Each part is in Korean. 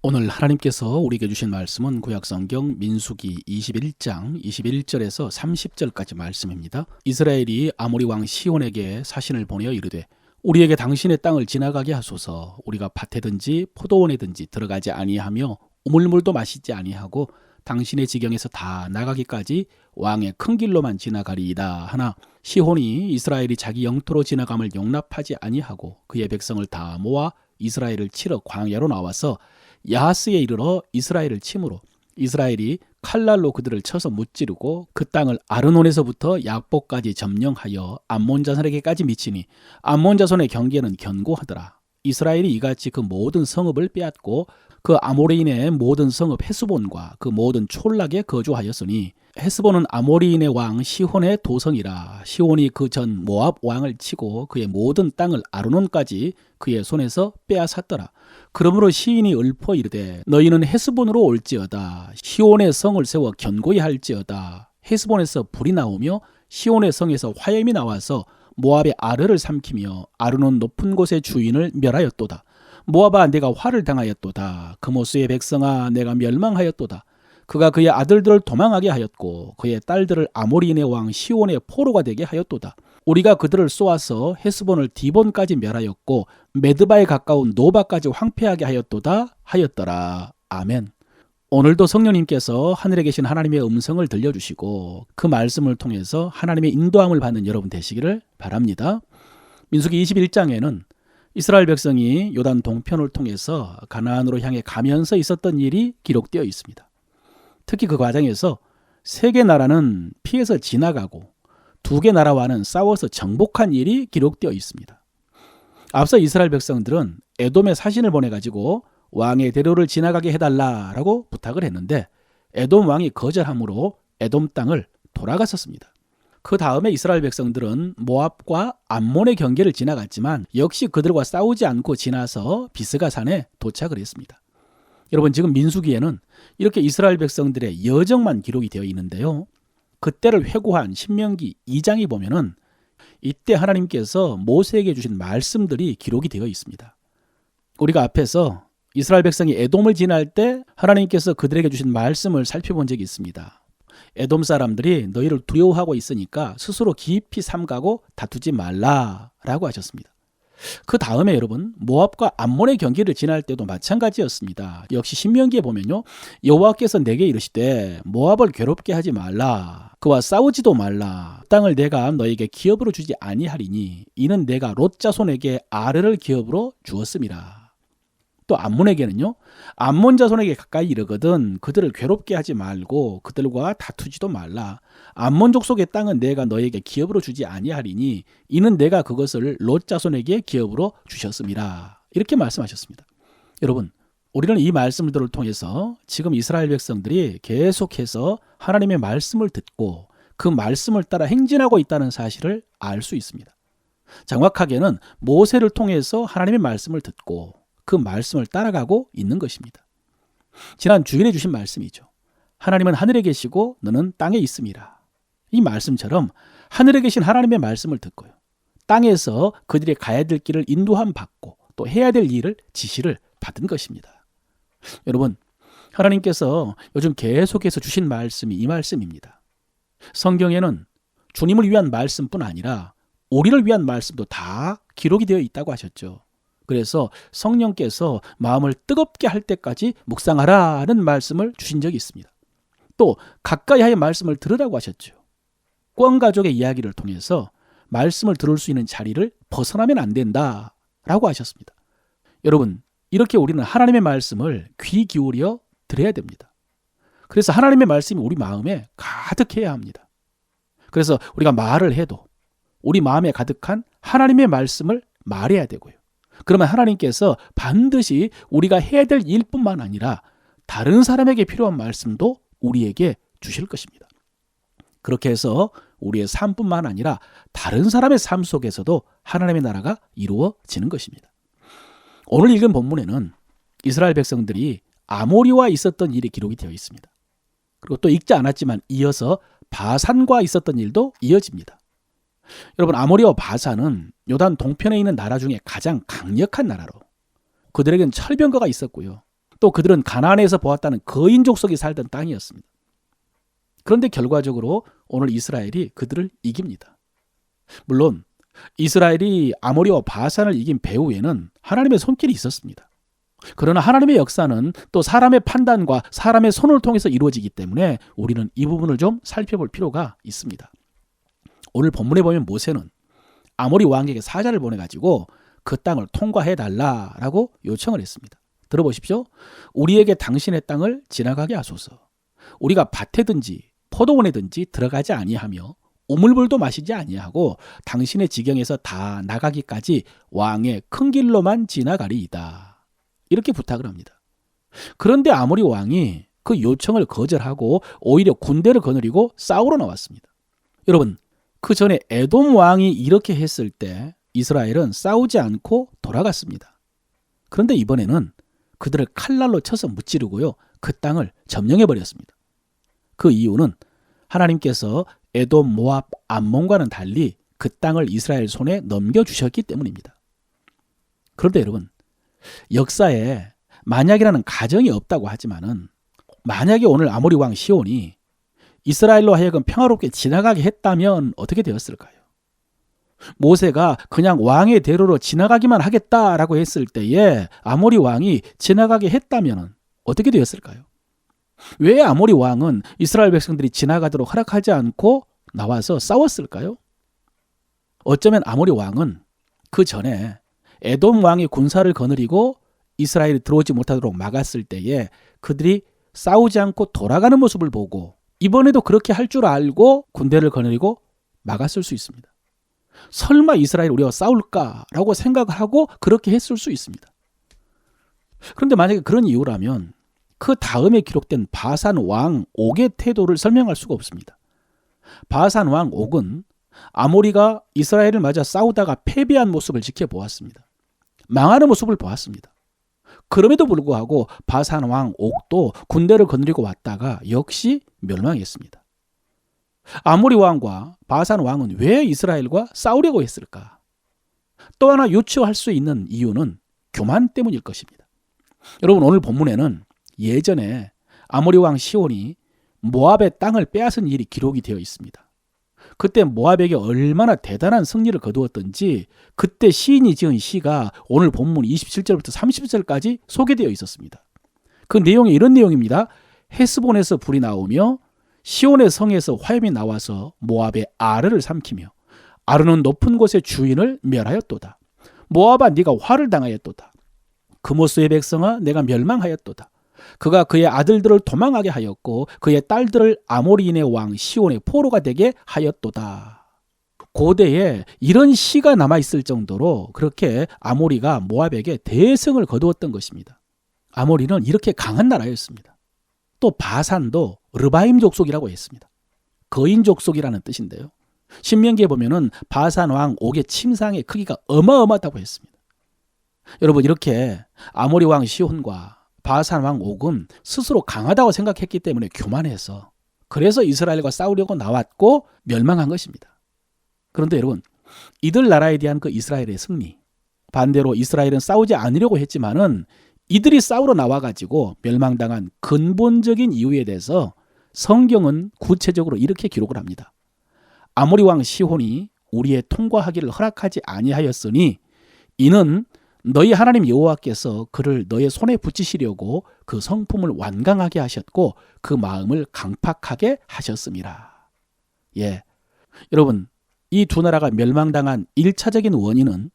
오늘 하나님께서 우리에게 주신 말씀은 구약성경 민수기 21장 21절에서 30절까지 말씀입니다. 이스라엘이 아모리 왕 시온에게 사신을 보내어 이르되 우리에게 당신의 땅을 지나가게 하소서. 우리가 밭에든지 포도원에든지 들어가지 아니하며 우물물도 마시지 아니하고 당신의 지경에서 다 나가기까지 왕의 큰 길로만 지나가리이다 하나 시온이 이스라엘이 자기 영토로 지나감을 용납하지 아니하고 그의 백성을 다 모아 이스라엘을 치러 광야로 나와서 야하스에 이르러 이스라엘을 치므로 이스라엘이 칼날로 그들을 쳐서 무찌르고 그 땅을 아르논에서부터 약복까지 점령하여 암몬 자손에게까지 미치니 암몬 자손의 경계는 견고하더라. 이스라엘이 이같이 그 모든 성읍을 빼앗고 그 아모리인의 모든 성읍 헤스본과 그 모든 촌락에 거주하였으니 헤스본은 아모리인의 왕 시혼의 도성이라. 시혼이 그 전 모압 왕을 치고 그의 모든 땅을 아르논까지 그의 손에서 빼앗았더라. 그러므로 시인이 읊어 이르되 너희는 헤스본으로 올지어다. 시온의 성을 세워 견고히 할지어다. 헤스본에서 불이 나오며 시온의 성에서 화염이 나와서 모압의 아르를 삼키며 아르논 높은 곳의 주인을 멸하였도다. 모압아 내가 화를 당하였도다. 그모스의 백성아 내가 멸망하였도다. 그가 그의 아들들을 도망하게 하였고 그의 딸들을 아모리인의 왕 시온의 포로가 되게 하였도다. 우리가 그들을 쏘아서 헤스본을 디본까지 멸하였고 메드바에 가까운 노바까지 황폐하게 하였도다 하였더라. 아멘. 오늘도 성령님께서 하늘에 계신 하나님의 음성을 들려주시고 그 말씀을 통해서 하나님의 인도함을 받는 여러분 되시기를 바랍니다. 민수기 21장에는 이스라엘 백성이 요단 동편을 통해서 가나안으로 향해 가면서 있었던 일이 기록되어 있습니다. 특히 그 과정에서 세 개 나라는 피해서 지나가고 두 개 나라와는 싸워서 정복한 일이 기록되어 있습니다. 앞서 이스라엘 백성들은 에돔에 사신을 보내가지고 왕의 대로를 지나가게 해달라라고 부탁을 했는데 에돔 왕이 거절함으로 에돔 땅을 돌아갔었습니다. 그 다음에 이스라엘 백성들은 모압과 암몬의 경계를 지나갔지만 역시 그들과 싸우지 않고 지나서 비스가산에 도착을 했습니다. 여러분 지금 민수기에는 이렇게 이스라엘 백성들의 여정만 기록이 되어 있는데요. 그때를 회고한 신명기 2장에 보면은 이때 하나님께서 모세에게 주신 말씀들이 기록이 되어 있습니다. 우리가 앞에서 이스라엘 백성이 에돔을 지날 때 하나님께서 그들에게 주신 말씀을 살펴본 적이 있습니다. 에돔 사람들이 너희를 두려워하고 있으니까 스스로 깊이 삼가고 다투지 말라라고 하셨습니다. 그 다음에 여러분 모압과 암몬의 경계를 지날 때도 마찬가지였습니다. 역시 신명기에 보면요. 여호와께서 내게 이르시되 모압을 괴롭게 하지 말라. 그와 싸우지도 말라. 땅을 내가 너에게 기업으로 주지 아니하리니 이는 내가 롯 자손에게 아르를 기업으로 주었음이라. 또 암몬에게는요. 암몬 자손에게 가까이 이르거든 그들을 괴롭게 하지 말고 그들과 다투지도 말라. 암몬 족속의 땅은 내가 너에게 기업으로 주지 아니하리니 이는 내가 그것을 롯 자손에게 기업으로 주셨음이라. 이렇게 말씀하셨습니다. 여러분 우리는 이 말씀들을 통해서 지금 이스라엘 백성들이 계속해서 하나님의 말씀을 듣고 그 말씀을 따라 행진하고 있다는 사실을 알 수 있습니다. 정확하게는 모세를 통해서 하나님의 말씀을 듣고 그 말씀을 따라가고 있는 것입니다. 지난 주일에 주신 말씀이죠. 하나님은 하늘에 계시고 너는 땅에 있음이라. 이 말씀처럼 하늘에 계신 하나님의 말씀을 듣고요. 땅에서 그들이 가야 될 길을 인도함 받고 또 해야 될 일을 지시를 받은 것입니다. 여러분, 하나님께서 요즘 계속해서 주신 말씀이 이 말씀입니다. 성경에는 주님을 위한 말씀뿐 아니라 우리를 위한 말씀도 다 기록이 되어 있다고 하셨죠. 그래서 성령께서 마음을 뜨겁게 할 때까지 묵상하라는 말씀을 주신 적이 있습니다. 또 가까이 하여 말씀을 들으라고 하셨죠. 꽝 가족의 이야기를 통해서 말씀을 들을 수 있는 자리를 벗어나면 안 된다라고 하셨습니다. 여러분 이렇게 우리는 하나님의 말씀을 귀 기울여 들어야 됩니다. 그래서 하나님의 말씀이 우리 마음에 가득해야 합니다. 그래서 우리가 말을 해도 우리 마음에 가득한 하나님의 말씀을 말해야 되고요. 그러면 하나님께서 반드시 우리가 해야 될 일뿐만 아니라 다른 사람에게 필요한 말씀도 우리에게 주실 것입니다. 그렇게 해서 우리의 삶뿐만 아니라 다른 사람의 삶 속에서도 하나님의 나라가 이루어지는 것입니다. 오늘 읽은 본문에는 이스라엘 백성들이 아모리와 있었던 일이 기록이 되어 있습니다. 그리고 또 읽지 않았지만 이어서 바산과 있었던 일도 이어집니다. 여러분 아모리와 바산은 요단 동편에 있는 나라 중에 가장 강력한 나라로 그들에게는 철병거가 있었고요. 또 그들은 가나안에서 보았다는 거인 족속이 살던 땅이었습니다. 그런데 결과적으로 오늘 이스라엘이 그들을 이깁니다. 물론 이스라엘이 아모리와 바산을 이긴 배후에는 하나님의 손길이 있었습니다. 그러나 하나님의 역사는 또 사람의 판단과 사람의 손을 통해서 이루어지기 때문에 우리는 이 부분을 좀 살펴볼 필요가 있습니다. 오늘 본문에 보면 모세는 아모리 왕에게 사자를 보내가지고 그 땅을 통과해달라라고 요청을 했습니다. 들어보십시오. 우리에게 당신의 땅을 지나가게 하소서. 우리가 밭에든지 포도원에든지 들어가지 아니하며 우물물도 마시지 아니하고 당신의 지경에서 다 나가기까지 왕의 큰 길로만 지나가리이다. 이렇게 부탁을 합니다. 그런데 아모리 왕이 그 요청을 거절하고 오히려 군대를 거느리고 싸우러 나왔습니다. 여러분, 그 전에 에돔 왕이 이렇게 했을 때 이스라엘은 싸우지 않고 돌아갔습니다. 그런데 이번에는 그들을 칼날로 쳐서 무찌르고요. 그 땅을 점령해버렸습니다. 그 이유는 하나님께서 에돔, 모압, 암몬과는 달리 그 땅을 이스라엘 손에 넘겨주셨기 때문입니다. 그런데 여러분, 역사에 만약이라는 가정이 없다고 하지만은 만약에 오늘 아모리 왕 시온이 이스라엘로 하여금 평화롭게 지나가게 했다면 어떻게 되었을까요? 모세가 그냥 왕의 대로로 지나가기만 하겠다라고 했을 때에 아모리 왕이 지나가게 했다면 어떻게 되었을까요? 왜 아모리 왕은 이스라엘 백성들이 지나가도록 허락하지 않고 나와서 싸웠을까요? 어쩌면 아모리 왕은 그 전에 에돔 왕의 군사를 거느리고 이스라엘이 들어오지 못하도록 막았을 때에 그들이 싸우지 않고 돌아가는 모습을 보고 이번에도 그렇게 할 줄 알고 군대를 거느리고 막았을 수 있습니다. 설마 이스라엘 우리와 싸울까라고 생각을 하고 그렇게 했을 수 있습니다. 그런데 만약에 그런 이유라면 그 다음에 기록된 바산 왕 옥의 태도를 설명할 수가 없습니다. 바산 왕 옥은 아모리가 이스라엘을 맞아 싸우다가 패배한 모습을 지켜보았습니다. 망하는 모습을 보았습니다. 그럼에도 불구하고 바산 왕 옥도 군대를 거느리고 왔다가 역시 멸망했습니다. 아모리 왕과 바산 왕은 왜 이스라엘과 싸우려고 했을까? 또 하나 유추할 수 있는 이유는 교만 때문일 것입니다. 여러분, 오늘 본문에는 예전에 아모리 왕 시온이 모압의 땅을 빼앗은 일이 기록이 되어 있습니다. 그때 모압에게 얼마나 대단한 승리를 거두었던지 그때 시인이 지은 시가 오늘 본문 27절부터 30절까지 소개되어 있었습니다. 그 내용이 이런 내용입니다. 헤스본에서 불이 나오며 시온의 성에서 화염이 나와서 모압의 아르를 삼키며 아르는 높은 곳의 주인을 멸하였도다. 모압아, 네가 화를 당하였도다. 그모스의 백성아, 내가 멸망하였도다. 그가 그의 아들들을 도망하게 하였고 그의 딸들을 아모리인의 왕 시온의 포로가 되게 하였도다. 고대에 이런 시가 남아있을 정도로 그렇게 아모리가 모압에게 대승을 거두었던 것입니다. 아모리는 이렇게 강한 나라였습니다. 또 바산도 르바임 족속이라고 했습니다. 거인 족속이라는 뜻인데요. 신명기에 보면은 바산 왕 옥의 침상의 크기가 어마어마하다고 했습니다. 여러분, 이렇게 아모리 왕 시온과 바산 왕 옥은 스스로 강하다고 생각했기 때문에 교만해서 그래서 이스라엘과 싸우려고 나왔고 멸망한 것입니다. 그런데 여러분, 이들 나라에 대한 그 이스라엘의 승리, 반대로 이스라엘은 싸우지 않으려고 했지만은 이들이 싸우러 나와가지고 멸망당한 근본적인 이유에 대해서 성경은 구체적으로 이렇게 기록을 합니다. 아모리 왕 시혼이 우리의 통과하기를 허락하지 아니하였으니 이는 너희 하나님 여호와께서 그를 너의 손에 붙이시려고 그 성품을 완강하게 하셨고 그 마음을 강팍하게 하셨음이라. 예, 여러분, 이 두 나라가 멸망당한 1차적인 원인은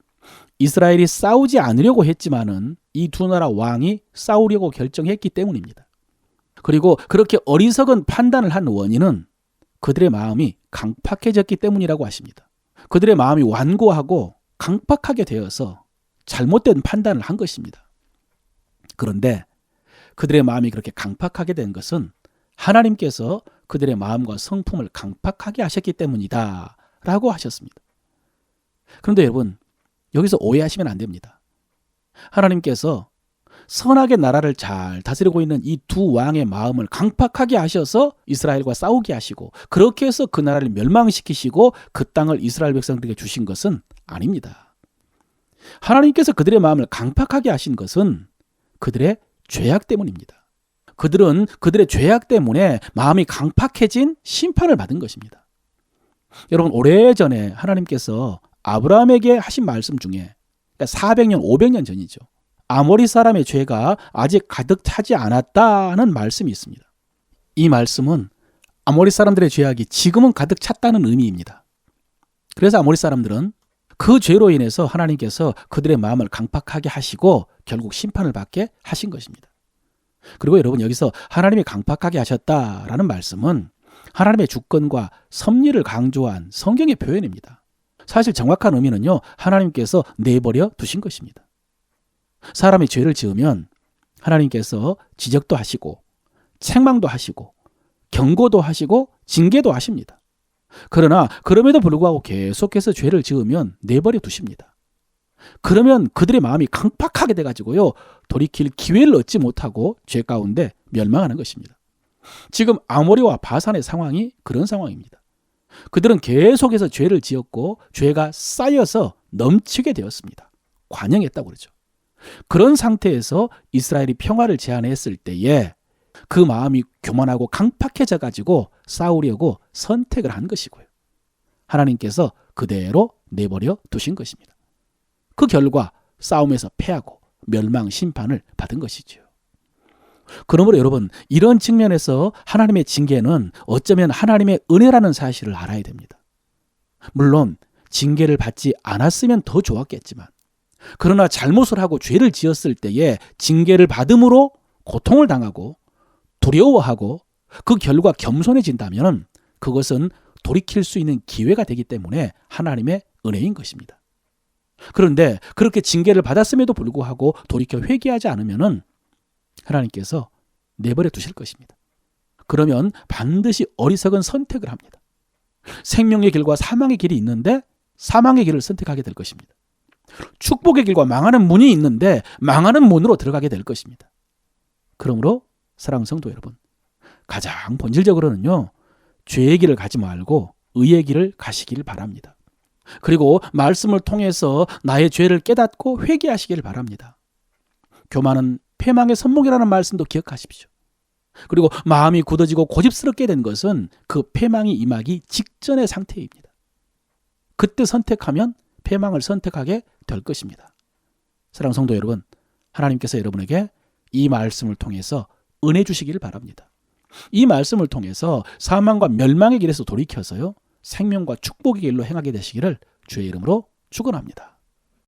이스라엘이 싸우지 않으려고 했지만은 이 두 나라 왕이 싸우려고 결정했기 때문입니다. 그리고 그렇게 어리석은 판단을 한 원인은 그들의 마음이 강팍해졌기 때문이라고 하십니다. 그들의 마음이 완고하고 강팍하게 되어서 잘못된 판단을 한 것입니다. 그런데 그들의 마음이 그렇게 강팍하게 된 것은 하나님께서 그들의 마음과 성품을 강팍하게 하셨기 때문이다 라고 하셨습니다. 그런데 여러분, 여기서 오해하시면 안 됩니다. 하나님께서 선하게 나라를 잘 다스리고 있는 이 두 왕의 마음을 강팍하게 하셔서 이스라엘과 싸우게 하시고 그렇게 해서 그 나라를 멸망시키시고 그 땅을 이스라엘 백성들에게 주신 것은 아닙니다. 하나님께서 그들의 마음을 강팍하게 하신 것은 그들의 죄악 때문입니다. 그들은 그들의 죄악 때문에 마음이 강팍해진 심판을 받은 것입니다. 여러분, 오래전에 하나님께서 아브라함에게 하신 말씀 중에, 그러니까 400년, 500년 전이죠. 아모리 사람의 죄가 아직 가득 차지 않았다는 말씀이 있습니다. 이 말씀은 아모리 사람들의 죄악이 지금은 가득 찼다는 의미입니다. 그래서 아모리 사람들은 그 죄로 인해서 하나님께서 그들의 마음을 강팍하게 하시고 결국 심판을 받게 하신 것입니다. 그리고 여러분, 여기서 하나님이 강팍하게 하셨다라는 말씀은 하나님의 주권과 섭리를 강조한 성경의 표현입니다. 사실 정확한 의미는요, 하나님께서 내버려 두신 것입니다. 사람이 죄를 지으면 하나님께서 지적도 하시고 책망도 하시고 경고도 하시고 징계도 하십니다. 그러나 그럼에도 불구하고 계속해서 죄를 지으면 내버려 두십니다. 그러면 그들의 마음이 강팍하게 돼가지고요, 돌이킬 기회를 얻지 못하고 죄 가운데 멸망하는 것입니다. 지금 아모리와 바산의 상황이 그런 상황입니다. 그들은 계속해서 죄를 지었고 죄가 쌓여서 넘치게 되었습니다. 관영했다고 그러죠. 그런 상태에서 이스라엘이 평화를 제안했을 때에 그 마음이 교만하고 강팍해져 가지고 싸우려고 선택을 한 것이고요. 하나님께서 그대로 내버려 두신 것입니다. 그 결과 싸움에서 패하고 멸망 심판을 받은 것이죠. 그러므로 여러분, 이런 측면에서 하나님의 징계는 어쩌면 하나님의 은혜라는 사실을 알아야 됩니다. 물론 징계를 받지 않았으면 더 좋았겠지만, 그러나 잘못을 하고 죄를 지었을 때에 징계를 받음으로 고통을 당하고 두려워하고 그 결과 겸손해진다면 그것은 돌이킬 수 있는 기회가 되기 때문에 하나님의 은혜인 것입니다. 그런데 그렇게 징계를 받았음에도 불구하고 돌이켜 회개하지 않으면 하나님께서 내버려 두실 것입니다. 그러면 반드시 어리석은 선택을 합니다. 생명의 길과 사망의 길이 있는데 사망의 길을 선택하게 될 것입니다. 축복의 길과 망하는 문이 있는데 망하는 문으로 들어가게 될 것입니다. 그러므로 사랑하는 성도 여러분, 가장 본질적으로는요, 죄의 길을 가지 말고 의의 길을 가시길 바랍니다. 그리고 말씀을 통해서 나의 죄를 깨닫고 회개하시길 바랍니다. 교만은 패망의 선목이라는 말씀도 기억하십시오. 그리고 마음이 굳어지고 고집스럽게 된 것은 그 패망이 임하기 직전의 상태입니다. 그때 선택하면 패망을 선택하게 될 것입니다. 사랑하는 성도 여러분, 하나님께서 여러분에게 이 말씀을 통해서 은혜 주시기를 바랍니다. 이 말씀을 통해서 사망과 멸망의 길에서 돌이켜서요, 생명과 축복의 길로 행하게 되시기를 주의 이름으로 축원합니다.